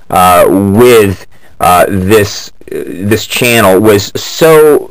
with this channel was so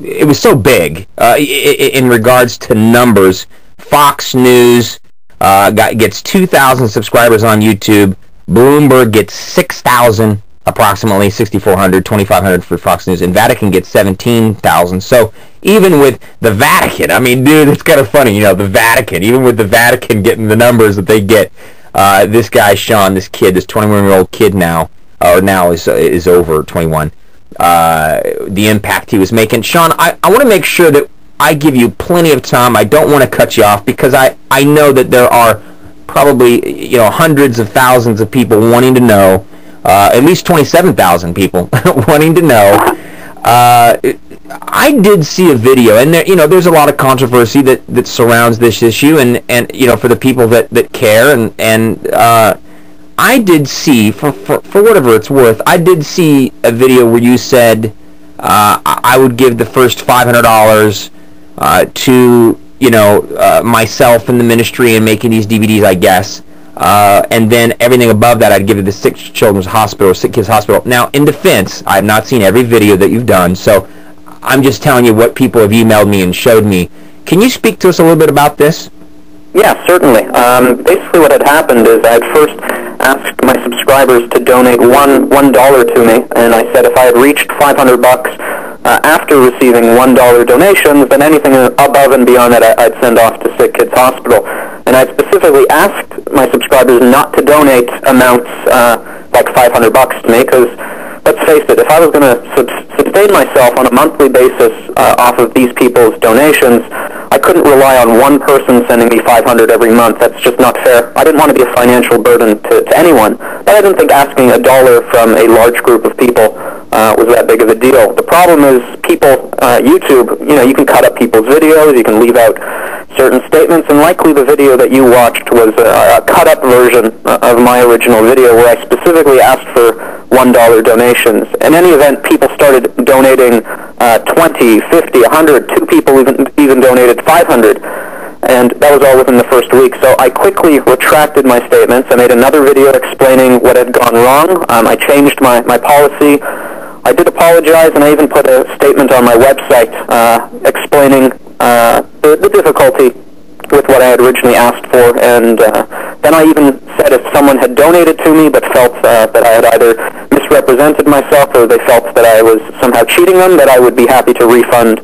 it was so big in regards to numbers. Fox News gets 2,000 subscribers on YouTube. Bloomberg gets 6,000, approximately 6,400, 2,500 for Fox News, and Vatican gets 17,000. So even with the Vatican, I mean, dude, it's kind of funny, you know, the Vatican, even with the Vatican getting the numbers that they get, this guy, Sean, this kid, this 21-year-old kid now, or now is over 21, the impact he was making. Sean, I want to make sure that I give you plenty of time. I don't want to cut you off because I know that there are probably, you know, hundreds of thousands of people wanting to know, at least 27,000 people wanting to know. I did see a video, and there, you know, there's a lot of controversy that surrounds this issue, and you know, for the people that care, and I did see, for whatever it's worth, I did see a video where you said I would give the first $500 to, you know, myself and the ministry and making these DVDs, I guess, and then everything above that I'd give to the Sick Children's Hospital, or Sick Kids Hospital. Now, in defense, I have not seen every video that you've done, so I'm just telling you what people have emailed me and showed me. Can you speak to us a little bit about this? Yeah, certainly. Basically what had happened is I had first asked my subscribers to donate $1 to me, and I said if I had reached $500 after receiving $1 donations, then anything above and beyond that I'd send off to Sick Kids Hospital. And I specifically asked my subscribers not to donate amounts like $500 to me, because let's face it, if I was going to sustain myself on a monthly basis off of these people's donations, I couldn't rely on one person sending me $500 every month. That's just not fair. I didn't want to be a financial burden to anyone, but I didn't think asking $1 from a large group of people was that big of a deal. The problem is people, YouTube, you know, you can cut up people's videos, you can leave out certain statements, and likely the video that you watched was a cut-up version of my original video where I specifically asked for $1 donations. In any event, people started donating 20, 50, 100. Two people even donated 500, and that was all within the first week. So I quickly retracted my statements. I made another video explaining what had gone wrong. I changed my policy. I did apologize, and I even put a statement on my website explaining the difficulty with what I had originally asked for, and then I even said if someone had donated to me but felt that I had either misrepresented myself or they felt that I was somehow cheating them, that I would be happy to refund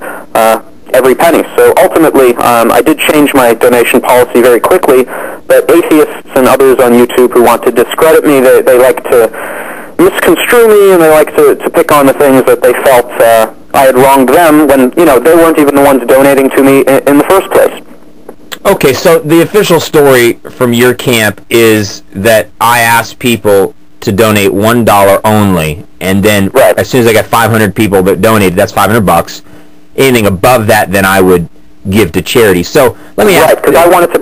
every penny. So ultimately, I did change my donation policy very quickly, but atheists and others on YouTube who want to discredit me, they like to misconstrue me, and they like to pick on the things that they felt I had wronged them when, you know, they weren't even the ones donating to me in the first place. Okay, so the official story from your camp is that I asked people to donate $1 only, and then right. As soon as I got 500 people that donated, that's $500. Anything above that, then I would give to charity. So let me ask. Right, because I wanted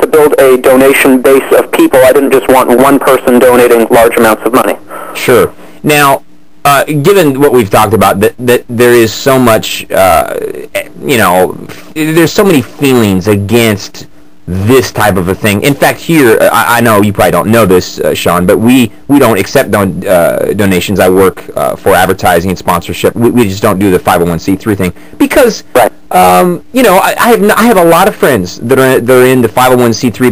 to build a donation base of people. I didn't just want one person donating large amounts of money. Sure. Now, given what we've talked about, that there is so much, you know, there's so many feelings against this type of a thing. In fact, here, I know you probably don't know this, Sean, but we don't accept donations. I work for advertising and sponsorship. We just don't do the 501c3 thing because, right. You know, I have a lot of friends that are in the 501c3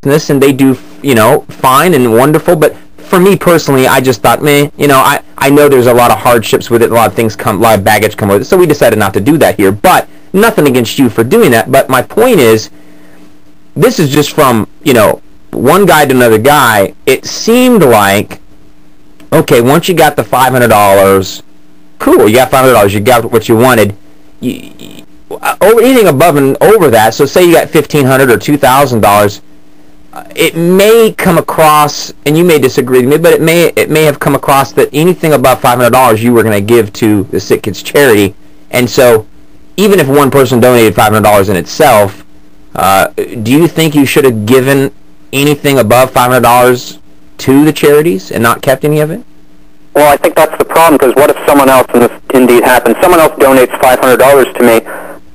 business, and they do, you know, fine and wonderful, but for me personally, I just thought, man, you know, I know there's a lot of hardships with it, a lot of baggage come with it, so we decided not to do that here. But nothing against you for doing that. But my point is, this is just from, you know, one guy to another guy. It seemed like, okay, once you got the $500, cool, you got $500, you got what you wanted. Over anything above and over that, so say you got $1,500 or $2,000. It may come across, and you may disagree with me, but it may have come across that anything above $500 you were going to give to the Sick Kids charity, and so even if one person donated $500 in itself, do you think you should have given anything above $500 to the charities and not kept any of it? Well, I think that's the problem, because what if someone else, and this indeed happens, someone else donates $500 to me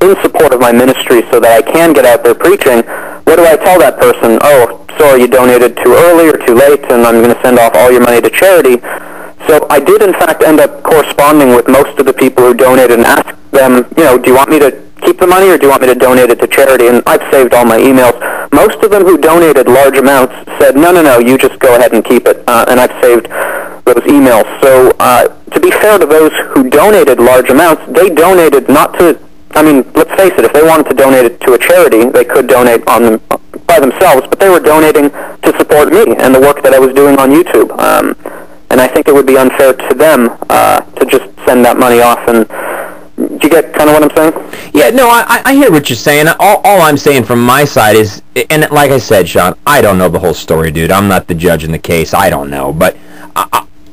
in support of my ministry so that I can get out there preaching? What do I tell that person? Oh, sorry, you donated too early or too late, and I'm going to send off all your money to charity. So I did, in fact, end up corresponding with most of the people who donated and asked them, you know, do you want me to keep the money or do you want me to donate it to charity? And I've saved all my emails. Most of them who donated large amounts said, no, no, no, you just go ahead and keep it. And I've saved those emails. So to be fair to those who donated large amounts, they donated not to, I mean, let's face it, if they wanted to donate it to a charity, they could donate by themselves, but they were donating to support me and the work that I was doing on YouTube. And I think it would be unfair to them to just send that money off. And do you get kind of what I'm saying? Yeah, no, I hear what you're saying. All I'm saying from my side is, and like I said, Sean, I don't know the whole story, dude. I'm not the judge in the case. I don't know. But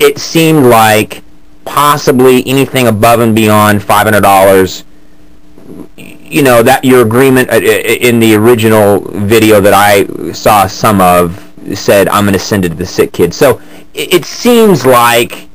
it seemed like possibly anything above and beyond $500, you know, that your agreement in the original video that I saw some of said, I'm going to send it to the sick kid. So it seems like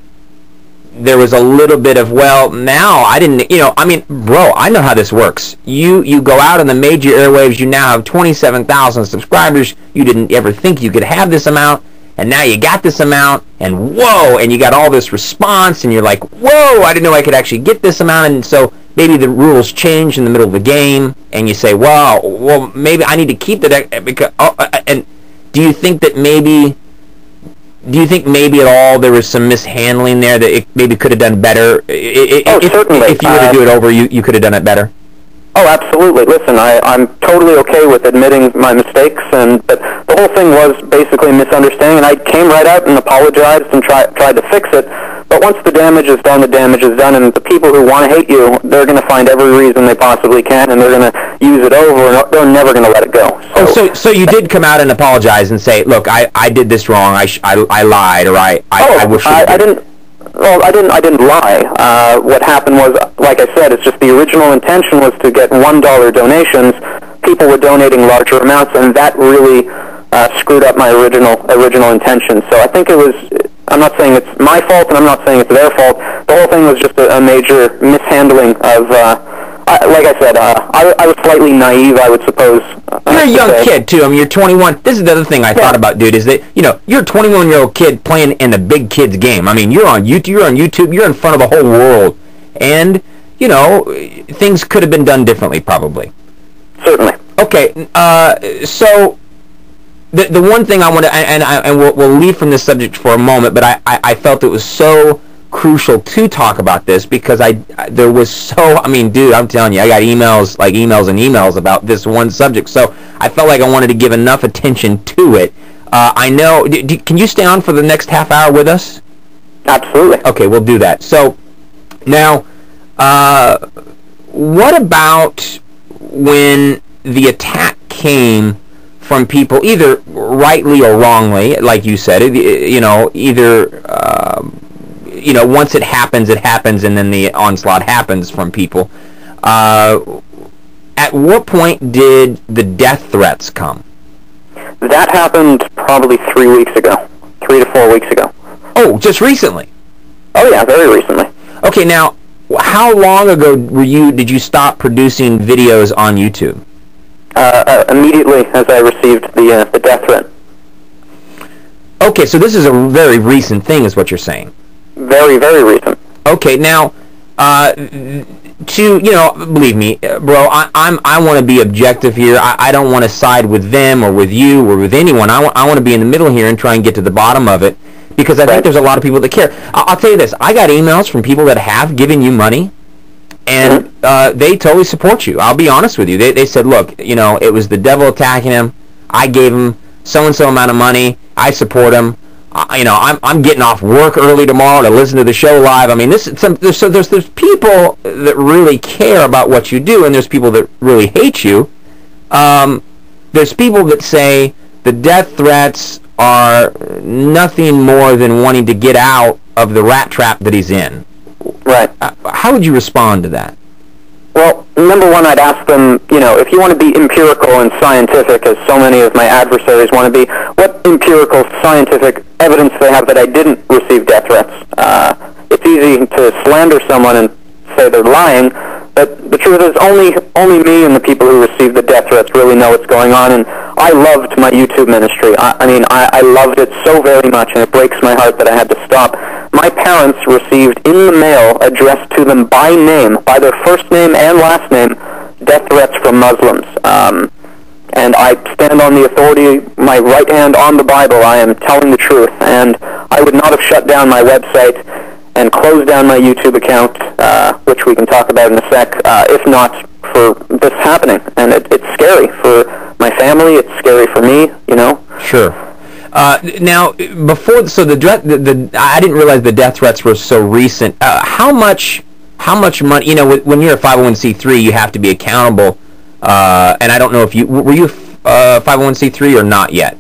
there was a little bit of, well, now I didn't, you know, I mean, bro, I know how this works. You go out on the major airwaves, you now have 27,000 subscribers. You didn't ever think you could have this amount, and now you got this amount, and whoa, and you got all this response, and you're like, whoa, I didn't know I could actually get this amount. And so maybe the rules change in the middle of the game, and you say, well, maybe I need to keep that, because, and do you think maybe at all there was some mishandling there that it maybe could have done better? Certainly. If you were to do it over, you could have done it better? Oh, absolutely. Listen, I'm totally okay with admitting my mistakes, but the whole thing was basically a misunderstanding, and I came right out and apologized and tried to fix it. But once the damage is done, the damage is done, and the people who want to hate you, they're going to find every reason they possibly can, and they're going to use it over, and they're never going to let it go. So you did come out and apologize and say, look, I did this wrong, I lied, or I wish I didn't. Well, I didn't lie. What happened was, like I said, it's just the original intention was to get $1 donations. People were donating larger amounts, and that really screwed up my original intention. So I think it was, I'm not saying it's my fault, and I'm not saying it's their fault. The whole thing was just a major mishandling of, like I said, I was slightly naive, I would suppose. You're a young kid, too. I mean, you're 21. This is the other thing I thought about, dude, is that, you know, you're a 21-year-old kid playing in the big kids game. I mean, you're on YouTube, you're in front of the whole world. And, you know, things could have been done differently, probably. Certainly. Okay, so the one thing I want to, and we'll leave from this subject for a moment, but I felt it was so crucial to talk about this because there was so, I mean, dude, I'm telling you, I got emails and emails about this one subject, so I felt like I wanted to give enough attention to it. I know, can you stay on for the next half hour with us? Absolutely. Okay, we'll do that. So, now, what about when the attack came from people, either rightly or wrongly, like you said, you know, either, you know, once it happens, and then the onslaught happens from people. At what point did the death threats come? That happened probably 3 weeks ago, 3 to 4 weeks ago. Oh, just recently? Oh, yeah, very recently. Okay, now, how long ago did you stop producing videos on YouTube? Immediately as I received the death threat. Okay, so this is a very recent thing, is what you're saying. Very, very recent. Okay, now, you know, believe me, bro, I want to be objective here. I don't want to side with them or with you or with anyone. I want to be in the middle here and try and get to the bottom of it, because I think there's a lot of people that care. I'll tell you this. I got emails from people that have given you money, and they totally support you. I'll be honest with you. They said, look, you know, it was the devil attacking him. I gave him so-and-so amount of money. I support him. You know, I'm getting off work early tomorrow to listen to the show live. I mean, there's people that really care about what you do, and there's people that really hate you. There's people that say the death threats are nothing more than wanting to get out of the rat trap that he's in. Right. How would you respond to that? Well, number one, I'd ask them, you know, if you want to be empirical and scientific, as so many of my adversaries want to be, what empirical scientific evidence they have that I didn't receive death threats. It's easy to slander someone and say they're lying, but the truth is only me and the people who receive the death threats really know what's going on, and I loved my YouTube ministry. I loved it so very much, and it breaks my heart that I had to stop. My parents received in the mail, addressed to them by name, by their first name and last name, death threats from Muslims. And I stand on the authority, my right hand on the Bible. I am telling the truth, and I would not have shut down my website and closed down my YouTube account, which we can talk about in a sec, if not for this happening. And it's scary for my family. It's scary for me, you know. Sure. Now, before, so I didn't realize the death threats were so recent. How much money? You know, when you're a 501c3, you have to be accountable. And I don't know if were you 501c3 or not yet?